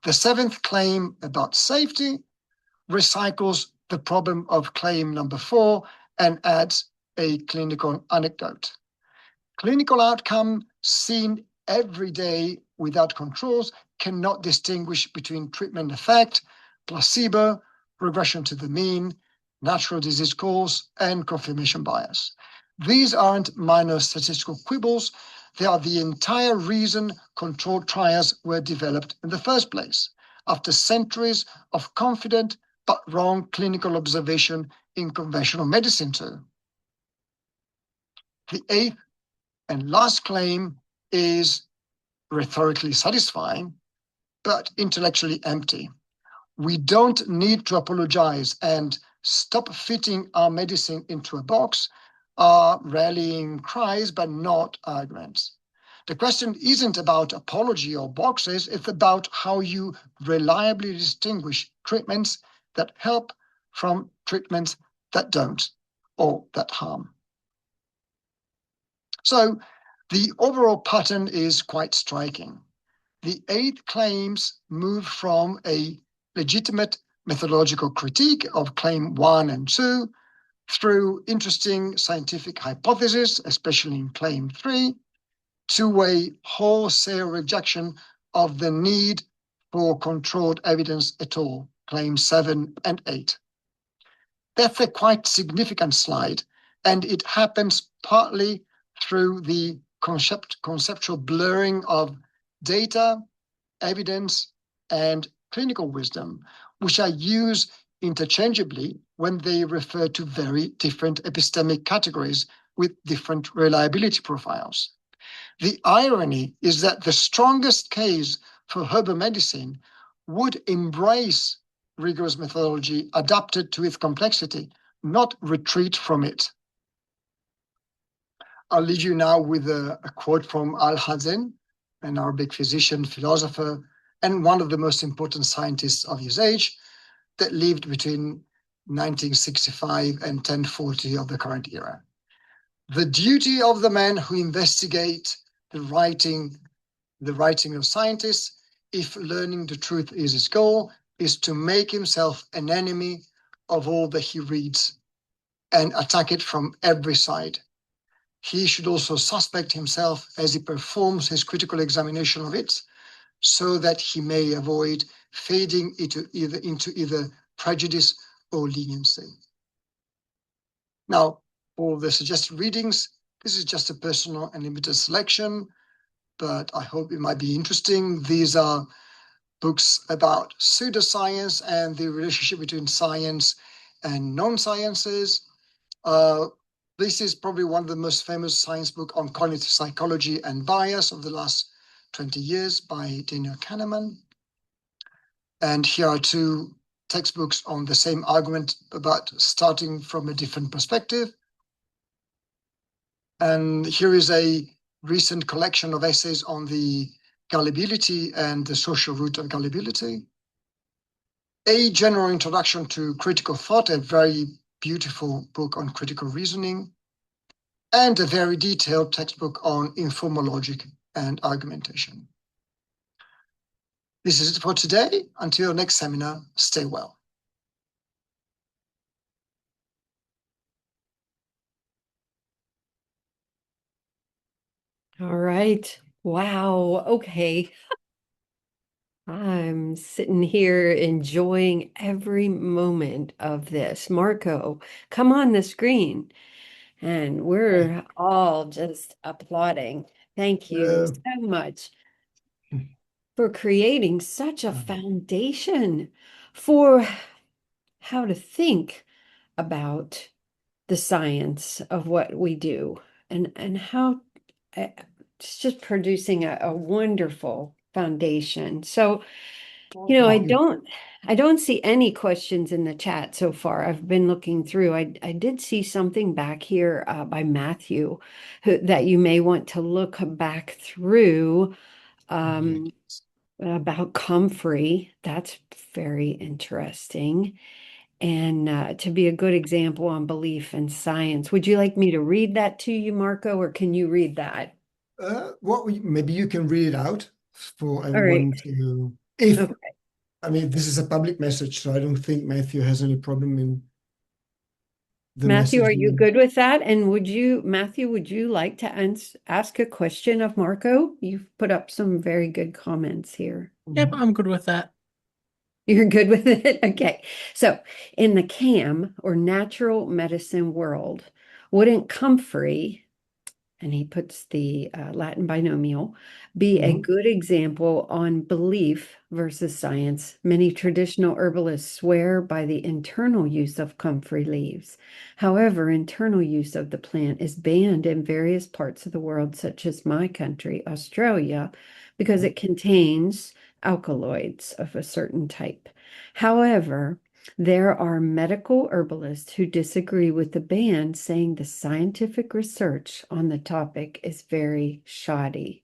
The seventh claim about safety recycles the problem of claim number 4 and adds a clinical anecdote. Clinical outcome seen every day without controls cannot distinguish between treatment effect, placebo, regression to the mean, natural disease course, and confirmation bias. These aren't minor statistical quibbles. They are the entire reason controlled trials were developed in the first place. after centuries of confident but wrong clinical observation in conventional medicine too. The eighth and last claim is rhetorically satisfying, but intellectually empty. We don't need to apologize and stop fitting our medicine into a box, are rallying cries, but not arguments. The question isn't about apology or boxes, it's about how you reliably distinguish treatments that help from treatments that don't or that harm. So the overall pattern is quite striking. The 8 claims move from a legitimate methodological critique of claim 1 and 2 through interesting scientific hypotheses, especially in claim 3, to a wholesale rejection of the need for controlled evidence at all, claims 7 and 8. That's a quite significant slide, and it happens partly through the conceptual blurring of data, evidence, and clinical wisdom, which are used interchangeably when they refer to very different epistemic categories with different reliability profiles. The irony is that the strongest case for herbal medicine would embrace rigorous methodology adapted to its complexity, not retreat from it. I'll leave you now with a quote from Al-Hazen, an Arabic physician, philosopher, and one of the most important scientists of his age that lived between 1965 and 1040 of the current era. The duty of the man who investigate the writing of scientists, if learning the truth is his goal, is to make himself an enemy of all that he reads and attack it from every side. He should also suspect himself as he performs his critical examination of it, so that he may avoid fading into either prejudice or leniency. Now, for the suggested readings, this is just a personal and limited selection, but I hope it might be interesting. These are books about pseudoscience and the relationship between science and non-sciences. This is probably one of the most famous science books on cognitive psychology and bias of the last 20 years by Daniel Kahneman. And here are 2 textbooks on the same argument, but starting from a different perspective. And here is a recent collection of essays on the gullibility and the social root of gullibility. A general introduction to critical thought, a very beautiful book on critical reasoning, and a very detailed textbook on informal logic and argumentation. This is it for today. Until next seminar, stay well. All right. Wow. Okay. I'm sitting here enjoying every moment of this. Marco, come on the screen. And we're all just applauding. Thank you Uh, so much for creating such a foundation for how to think about the science of what we do and how it's just producing a wonderful foundation. So, Thank you. I don't see any questions in the chat so far. I've been looking through. I did see something back here by Matthew that you may want to look back through about comfrey. That's very interesting. And to be a good example on belief and science. Would you like me to read that to you, Marco, or can you read that? Maybe you can read it out for All right. everyone to, if, Okay. I mean, this is a public message, so I don't think Matthew has any problem in the Matthew, message. are you good with that? And Matthew, would you like to ask a question of Marco? You've put up some very good comments here. Yep, I'm good with that. You're good with it? Okay. So in the CAM or natural medicine world, wouldn't comfrey and he puts the Latin binomial, be a Mhm. good example on belief versus science? Many traditional herbalists swear by the internal use of comfrey leaves. However, internal use of the plant is banned in various parts of the world, such as my country, Australia, because it contains alkaloids of a certain type. However, there are medical herbalists who disagree with the ban, saying the scientific research on the topic is very shoddy.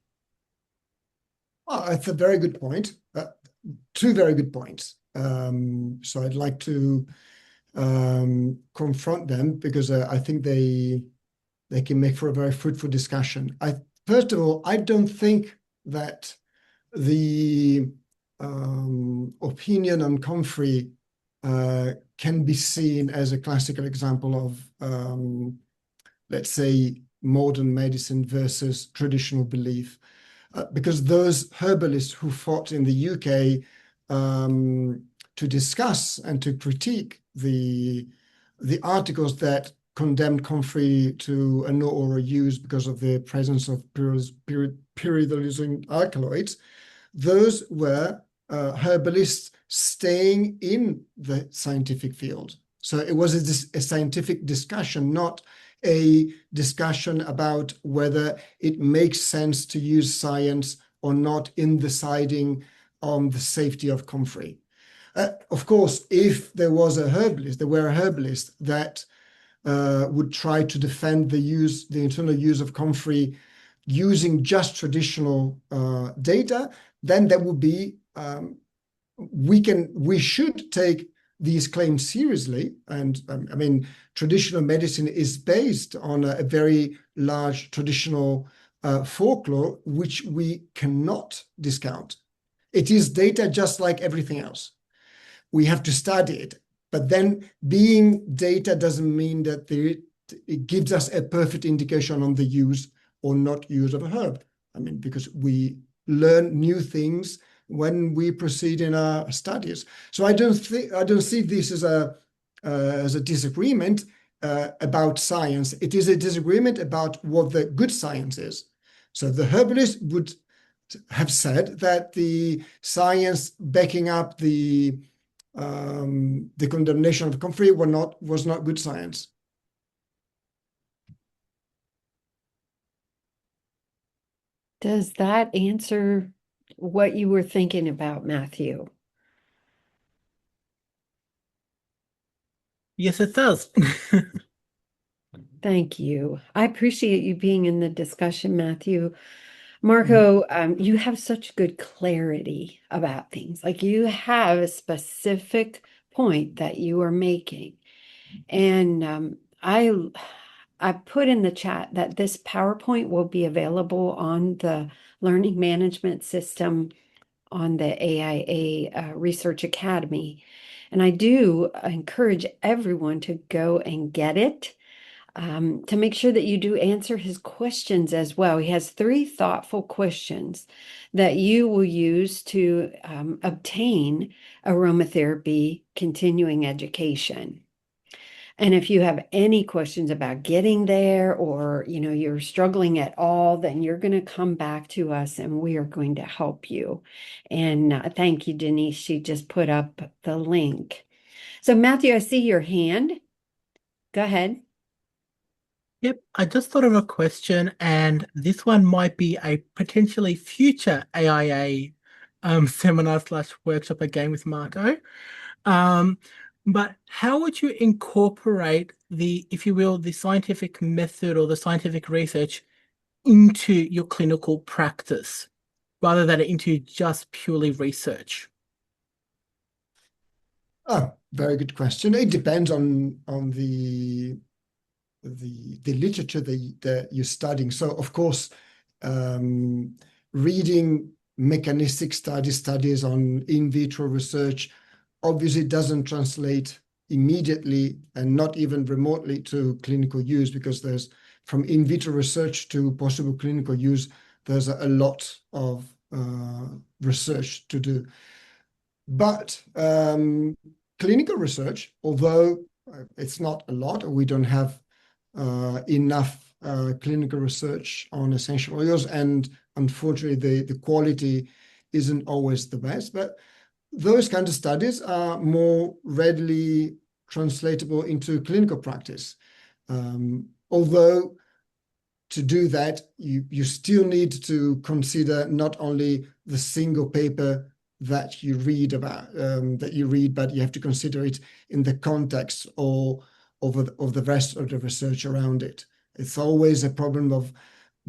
It's a very good point. Two very good points. So I'd like to confront them because I think they can make for a very fruitful discussion. First of all, I don't think that the opinion on comfrey can be seen as a classical example of, let's say, modern medicine versus traditional belief. Because those herbalists who fought in the UK to discuss and to critique the articles that condemned comfrey to a no oral use because of the presence of pyridoxine alkaloids, those were herbalists staying in the scientific field. So it was a scientific discussion, not a discussion about whether it makes sense to use science or not in deciding on the safety of comfrey. Of course, if there were a herbalist that would try to defend the internal use of comfrey using just traditional data, then there would be we should take these claims seriously. And I mean, traditional medicine is based on a very large traditional folklore, which we cannot discount. It is data just like everything else. We have to study it. But then being data doesn't mean that it gives us a perfect indication on the use or not use of a herb. I mean, because we learn new things when we proceed in our studies. So I don't see this as a disagreement about science. It is a disagreement about what the good science is. So the herbalist would have said that the science backing up the condemnation of comfrey was not good science. Does that answer what you were thinking about, Matthew? Yes, it does. Thank you. I appreciate you being in the discussion, Matthew. Mhm. Marco, you have such good clarity about things. Like you have a specific point that you are making. And I put in the chat that this PowerPoint will be available on the learning management system on the AIA Research Academy. And I do encourage everyone to go and get it to make sure that you do answer his questions as well. He has three thoughtful questions that you will use to obtain aromatherapy continuing education. And if you have any questions about getting there or you're struggling at all, then you're going to come back to us and we are going to help you. And thank you, Denise. She just put up the link. So Matthew, I see your hand. Go ahead. Yep, I just thought of a question, and this one might be a potentially future AIA seminar slash workshop again with Marco. Um, but how would you incorporate the, if you will, the scientific method or the scientific research into your clinical practice rather than into just purely research? Oh, very good question. It depends on the literature that you're studying. So, of course, reading mechanistic studies on in vitro research obviously doesn't translate immediately and not even remotely to clinical use, because there's from in vitro research to possible clinical use, there's a lot of research to do. But clinical research, although it's not a lot, or we don't have enough clinical research on essential oils, and unfortunately, the quality isn't always the best. But those kind of studies are more readily translatable into clinical practice. Although to do that, you still need to consider not only the single paper that you read about, but you have to consider it in the context of the rest of the research around it. It's always a problem of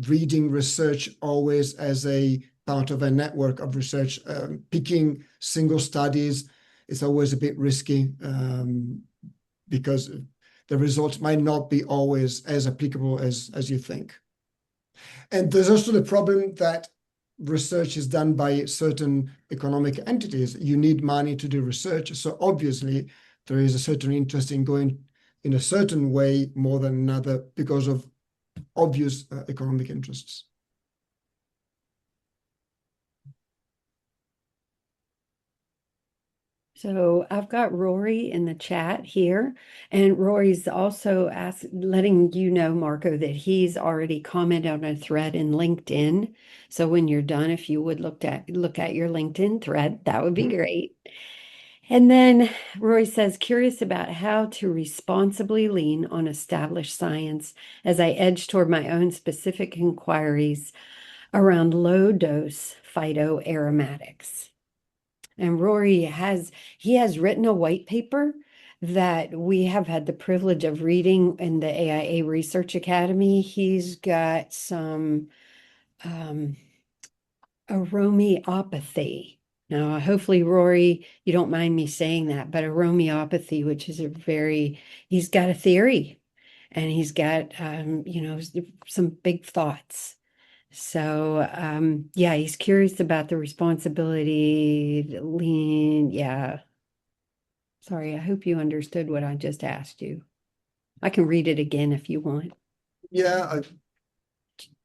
reading research always as a part of a network of research. Picking single studies is always a bit risky because the results might not be always as applicable as you think. And there's also the problem that research is done by certain economic entities. You need money to do research. So obviously there is a certain interest in going in a certain way more than another because of obvious economic interests. So I've got Rory in the chat here, and Rory's also letting you know, Marco, that he's already commented on a thread in LinkedIn. So when you're done, if you would look at your LinkedIn thread, that would be great. And then Rory says, curious about how to responsibly lean on established science as I edge toward my own specific inquiries around low dose phytoaromatics. And Rory has written a white paper that we have had the privilege of reading in the AIA Research Academy. He's got some aromeopathy. Now, hopefully, Rory, you don't mind me saying that, but aromeopathy, which is he's got a theory and he's got, some big thoughts. So, yeah, he's curious about the responsibility, lean. Yeah. Sorry, I hope you understood what I just asked you. I can read it again if you want. Yeah,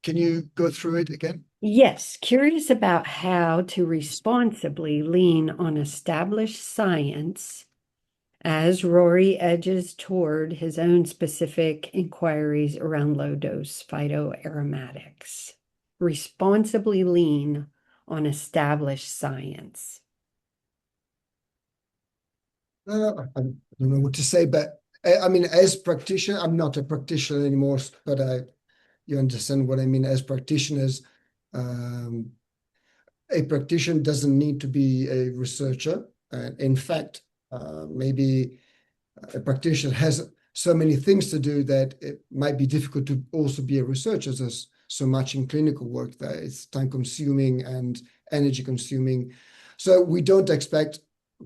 can you go through it again? Yes, curious about how to responsibly lean on established science as Rory edges toward his own specific inquiries around low-dose phytoaromatics. Responsibly lean on established science. I don't know what to say, but I mean, as practitioner, I'm not a practitioner anymore, but you understand what I mean. As practitioners, a practitioner doesn't need to be a researcher. In fact, maybe a practitioner has so many things to do that it might be difficult to also be a researcher. There's so much in clinical work that it's time consuming and energy consuming. So we don't expect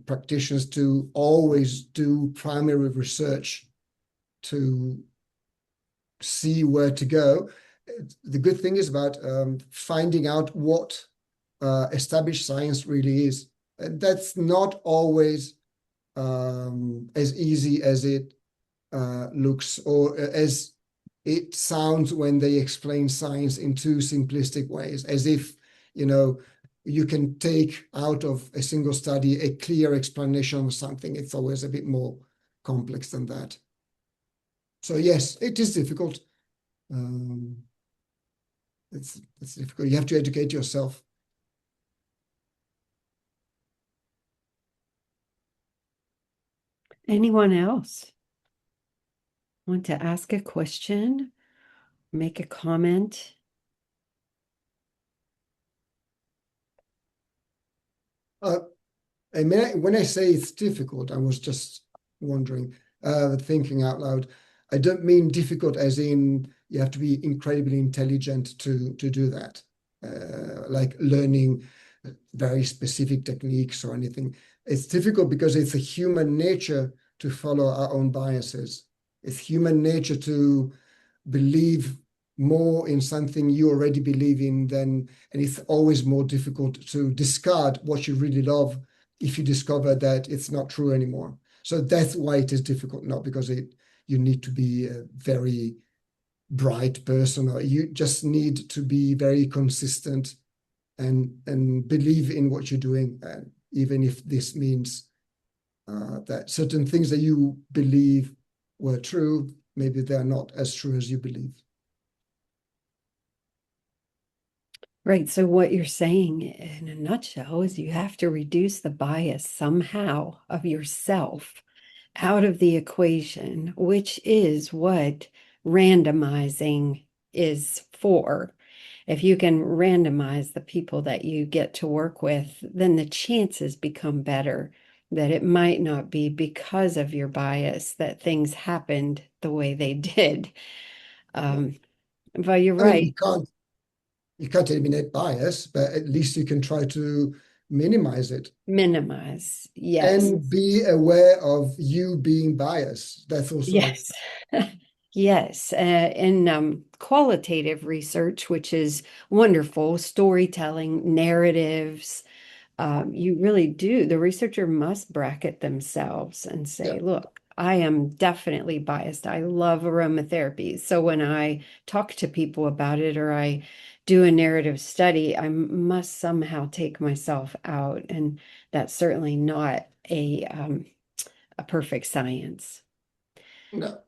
practitioners to always do primary research to see where to go. The good thing is about finding out what established science really is. And that's not always as easy as it looks or as it sounds when they explain science in too simplistic ways, as if, you can take out of a single study a clear explanation of something. It's always a bit more complex than that. So yes, it is difficult. It's difficult. You have to educate yourself. Anyone else want to ask a question, make a comment? I mean, when I say it's difficult, I was just wondering, thinking out loud. I don't mean difficult as in you have to be incredibly intelligent to do that, like learning very specific techniques or anything. It's difficult because it's a human nature to follow our own biases. It's human nature to believe more in something you already believe in and it's always more difficult to discard what you really love if you discover that it's not true anymore. So that's why it is difficult, not because you need to be a very bright person, or you just need to be very consistent and believe in what you're doing, even if this means that certain things that you believe were true, maybe they're not as true as you believe. Right. So what you're saying in a nutshell is you have to reduce the bias somehow of yourself out of the equation, which is what randomizing is for. If you can randomize the people that you get to work with, then the chances become better that it might not be because of your bias that things happened the way they did. Um, but you're I mean, right, you can't eliminate bias, but at least you can try to minimize it minimize. Yes. and be aware of you being biased. That's also, Yes. Yes. In qualitative research, which is wonderful, storytelling, narratives, you really do. The researcher must bracket themselves and yeah. say, look, I am definitely biased. I love aromatherapy. So when I talk to people about it or I do a narrative study, I must somehow take myself out. And that's certainly not a perfect science. No,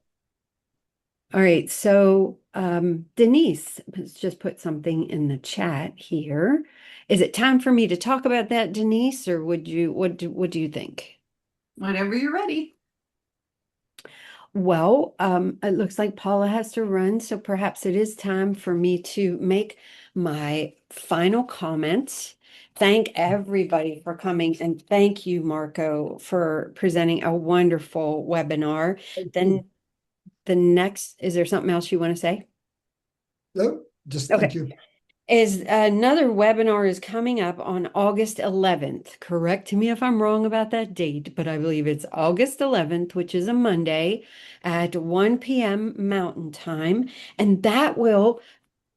All right, so Denise has just put something in the chat here. Is it time for me to talk about that, Denise, or what do you think? Whenever you're ready. Well, it looks like Paula has to run, so perhaps it is time for me to make my final comments. Thank everybody for coming, and thank you, Marco, for presenting a wonderful webinar. thank you. Then the next, is there something else you want to say? No, just thank Okay. you. Is another webinar is coming up on August 11th. Correct me if I'm wrong about that date, but I believe it's August 11th, which is a Monday at 1 p.m. Mountain Time. And that will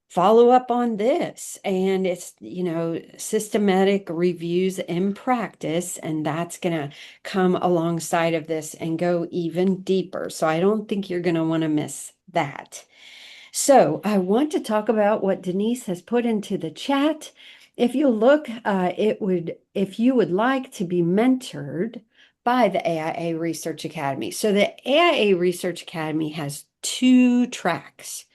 follow up on this. And it's, systematic reviews in practice. And that's going to come alongside of this and go even deeper. So I don't think you're going to want to miss that. So I want to talk about what Denise has put into the chat. If you look, if you would like to be mentored by the AIA Research Academy. So the AIA Research Academy has two tracks.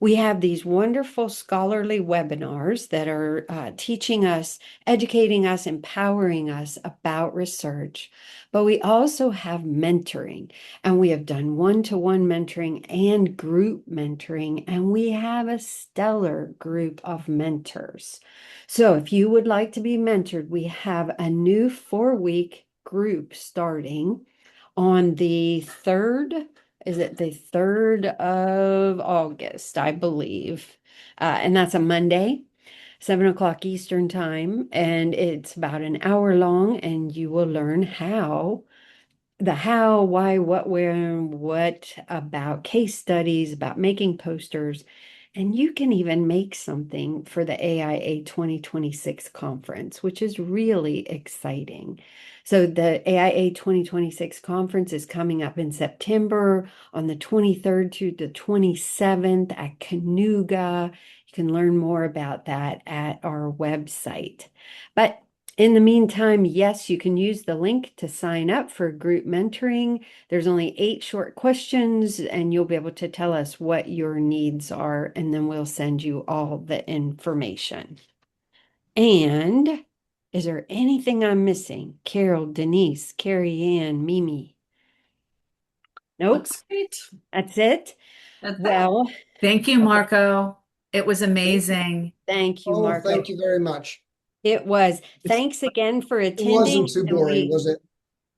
We have these wonderful scholarly webinars that are teaching us, educating us, empowering us about research. But we also have mentoring, and we have done one-to-one mentoring and group mentoring, and we have a stellar group of mentors. So if you would like to be mentored, we have a new 4-week group starting on the 3rd. Is it the 3rd of August, I believe? And that's a Monday, 7 o'clock Eastern time. And it's about an hour long, and you will learn how, why, what, where, and what about case studies, about making posters. And you can even make something for the AIA 2026 conference, which is really exciting. So the AIA 2026 conference is coming up in September on the 23rd to the 27th at Canuga. You can learn more about that at our website. But in the meantime, yes, you can use the link to sign up for group mentoring. There's only 8 short questions, and you'll be able to tell us what your needs are, and then we'll send you all the information. And is there anything I'm missing? Carol, Denise, Carrie Ann, Mimi? Nope, Looks great. that's it. That's it. Well, Thank you, okay. Marco. It was amazing. Thank you, Oh, Marco. thank you very much. It was. Thanks again for It attending. wasn't too boring, was it?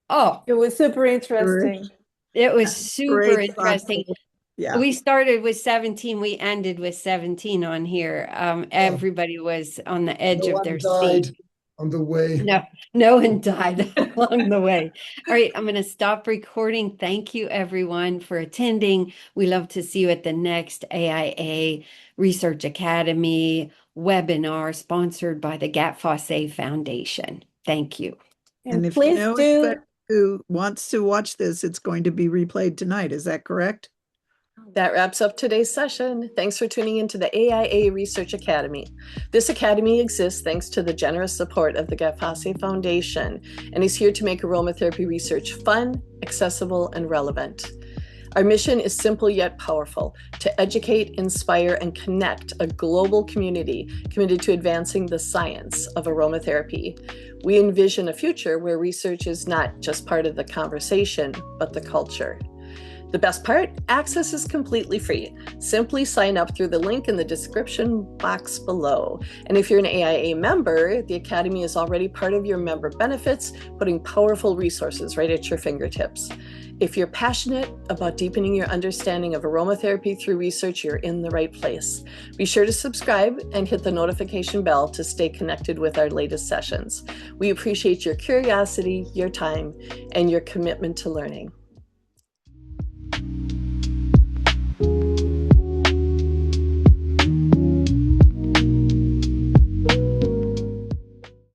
Oh, It was super interesting. it was super Great, interesting. thoughtful. Yeah. We started with 17, we ended with 17 on here. Everybody was on the edge No of their one seat. died on the way. No one died along the way. All right, I'm going to stop recording. Thank you, everyone, for attending. We love to see you at the next AIA Research Academy webinar sponsored by the Gat Fosse Foundation. Thank you. And if you please know do. anybody who wants to watch this, it's going to be replayed tonight. Is that correct? That wraps up today's session. Thanks for tuning into the AIA Research Academy. This academy exists thanks to the generous support of the Gat Fosse Foundation and is here to make aromatherapy research fun, accessible, and relevant. Our mission is simple yet powerful: to educate, inspire, and connect a global community committed to advancing the science of aromatherapy. We envision a future where research is not just part of the conversation, but the culture. The best part? Access is completely free. Simply sign up through the link in the description box below. And if you're an AIA member, the Academy is already part of your member benefits, putting powerful resources right at your fingertips. If you're passionate about deepening your understanding of aromatherapy through research, you're in the right place. Be sure to subscribe and hit the notification bell to stay connected with our latest sessions. We appreciate your curiosity, your time, and your commitment to learning.